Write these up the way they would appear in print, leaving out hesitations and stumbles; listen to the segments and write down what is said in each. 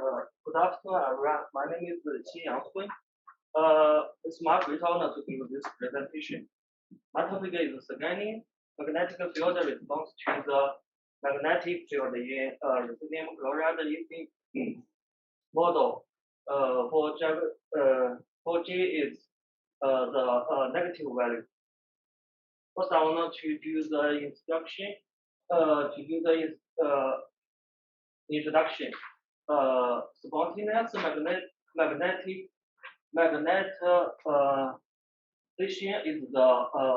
Good afternoon, everyone. My name is Qin Hui. It's my great honor to give this presentation. My topic is scanning magnetic field response to the magnetic field in ruthenium chloride lithium model. For G is the negative value. First, I want to do the instruction. Introduction. Spontaneous magnetization is the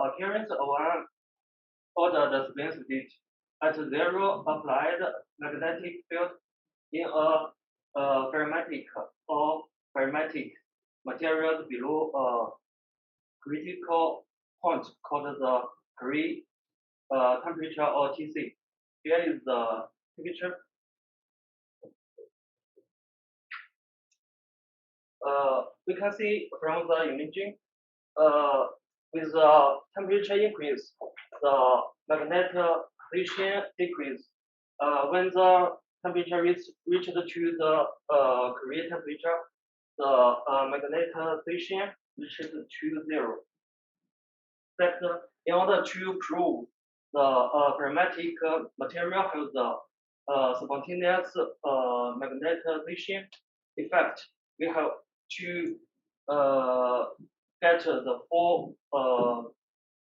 occurrence of an ordered spin state at zero applied magnetic field in a ferritic or ferritic materials below a critical point called the Curie temperature or Tc. Here is the picture. We can see from the imaging, with the temperature increase, the magnetization decrease. When the temperature reaches to the Curie temperature, the magnetization reaches to zero. But in order to prove the ferritic material has the spontaneous magnetization effect, we have to get the four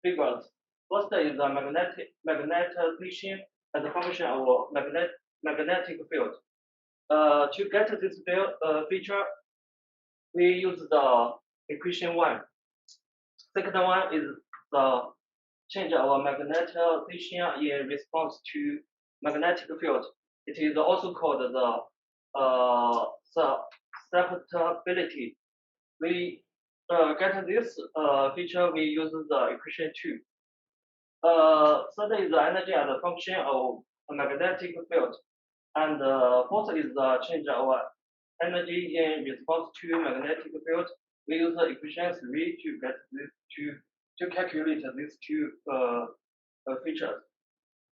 figures. First is the magnetization as a function of magnetic field. To get this feature, we use the equation 1. Second one is the change of magnetization in response to magnetic field. It is also called the susceptibility. We get this feature, we use the equation 2. Third is the energy as a function of a magnetic field. And fourth is the change of energy in response to magnetic field. We use the equation 3 to get this to calculate these two features.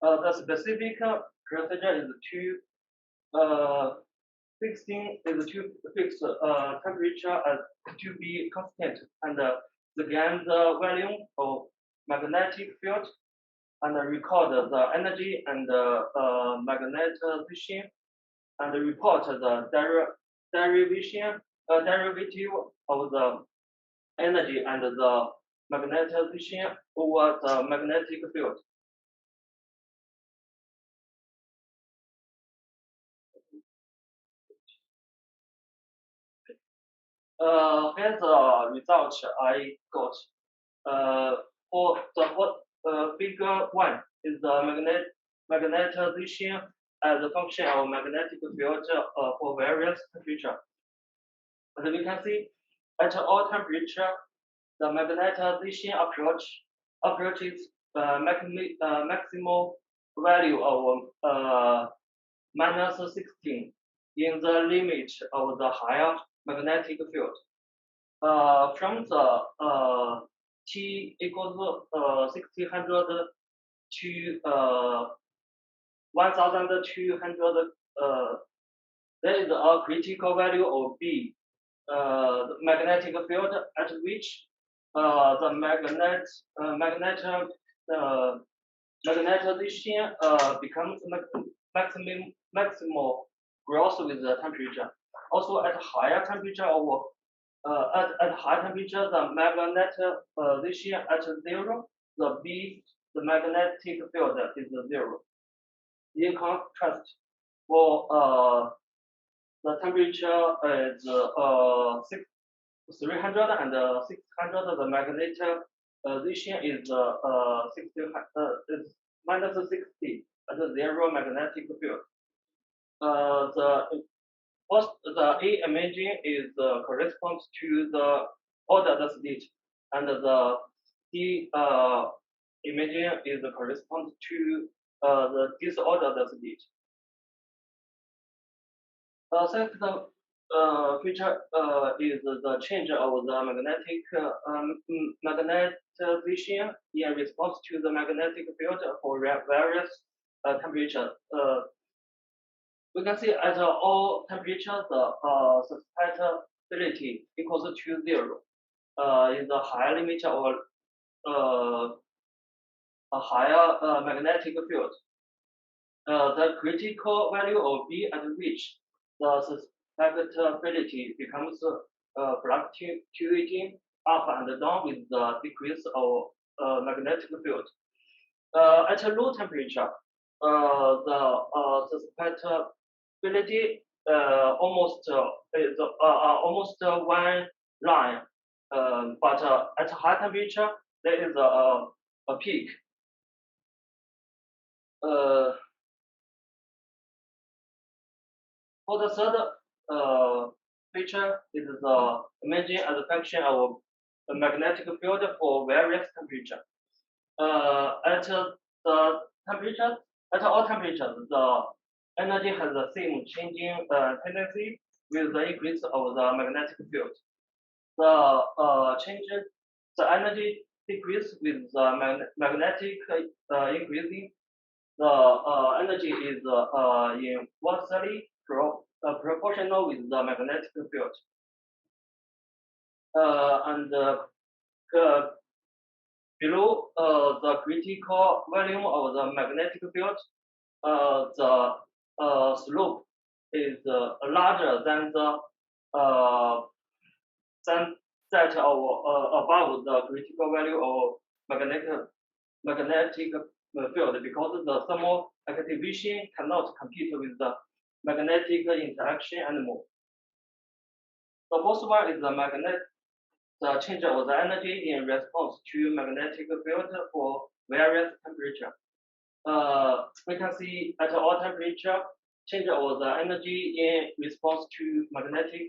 The specific procedure is to fix temperature as to be constant and scan the volume of magnetic field and record the energy and magnetization and report the derivative of the energy and the magnetization over the magnetic field. Here's the result I got. For the figure 1 is the magnetization as a function of magnetic field for various temperature. And we can see at all temperature, the magnetization approaches maximal value of minus 16 in the limit of the higher magnetic field. From the T equals 1600 to 1200, there is a critical value of B, the magnetic field at which the magnetization becomes maximal growth with the temperature. Also, at higher temperature at high temperature, the magnetization at zero, the magnetic field is zero. In contrast, for the temperature is 300 and 600, the magnetization is minus 60 at zero magnetic field. The A imaging is corresponds to the ordered state, and the D imaging is corresponds to the disordered state. Second feature is the change of the magnetization in response to the magnetic field for various temperatures. we can see at all temperatures the susceptibility equals to 0. In the higher limit or a higher magnetic field. The critical value of B at which the susceptibility becomes fluctuating up and down with the decrease of magnetic field. At a low temperature, the susceptibility is almost one line, but at high temperature there is a peak. For the third feature is the imaging as a function of the magnetic field for various temperatures. At the temperature, at all temperatures, the energy has the same changing tendency with the increase of the magnetic field. The energy decrease with the magnetic increasing. The energy is inversely proportional with the magnetic field. Below the critical volume of the magnetic field, the slope is larger than the than that of above the critical value of magnetic field, because the thermal activation cannot compete with the magnetic interaction anymore. The first one is the change of the energy in response to magnetic field for various temperature. We can see at all temperature, change of the energy in response to magnetic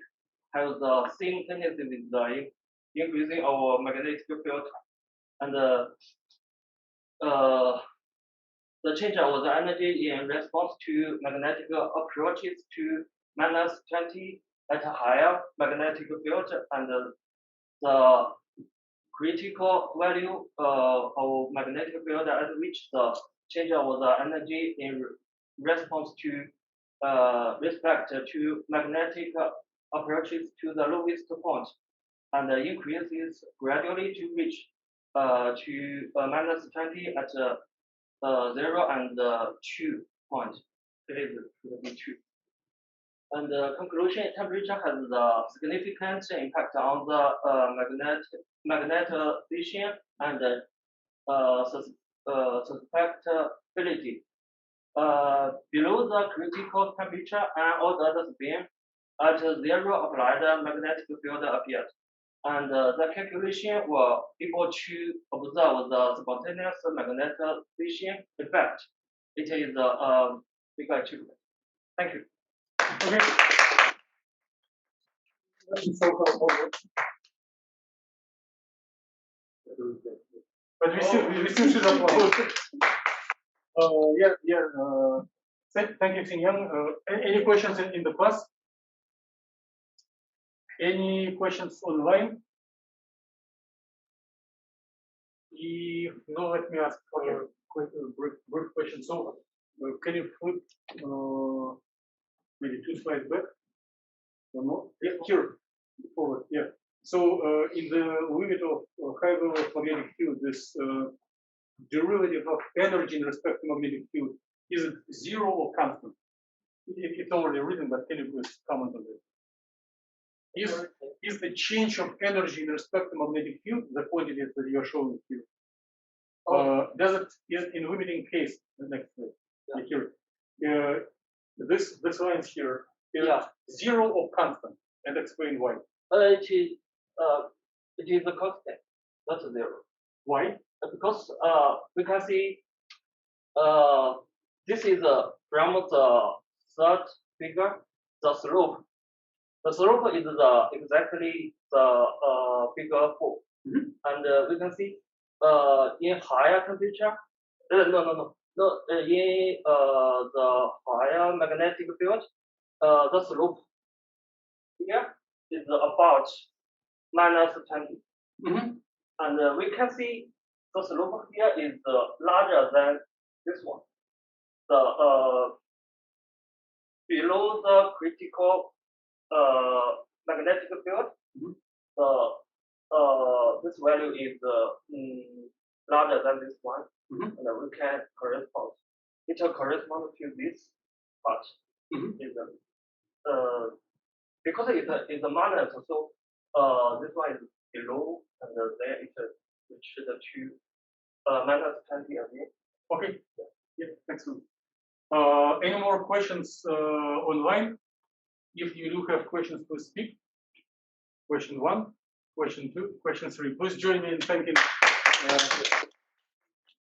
has the same tendency with the increasing of magnetic field, and the change of the energy in response to magnetic approaches to -20 at a higher magnetic field, and the critical value of magnetic field at which the change of the energy in response to respect to magnetic approaches to the lowest point, and increases gradually to reach to -20 at 0 and 2 point. It is to be 2. And the conclusion, temperature has a significant impact on the magnetization and susceptibility. Below the critical temperature, an ordered spin at 0 applied magnetic field appeared, and the calculation were able to observe the spontaneous magnetization effect. It is a big achievement. Thank you. Okay. But we still should applaud. Thank you, Xingyang. Any questions in the class? Any questions online? If no, let me ask a brief question. So, can you flip maybe 2 slides back? One more? Yeah, here, forward. Yeah. So, in the limit of high level of magnetic field, this derivative of energy in respect to magnetic field, is it 0 or constant? It's already written, but can you please comment on this? Is the change of energy in respect to magnetic field the quantities that you are showing here? Does it is in limiting case the next slide? Yeah. Here, this lines here is 0 or constant, and explain why. It is a constant, not 0. Why? Because we can see this is from the third figure, the slope. The slope is exactly the figure 4, and we can see in higher temperature. In the higher magnetic field, the slope here is about -20, and we can see the slope here is larger than this one. below the critical magnetic field, this value is larger than this one, and we can correspond. It corresponds to this, but is because it's a minus, so this one is below, and then it reaches to minus 20 again. Okay. Yeah, excellent. Any more questions online? If you do have questions, please speak. Question 1, question 2, question 3. Please join me in thanking.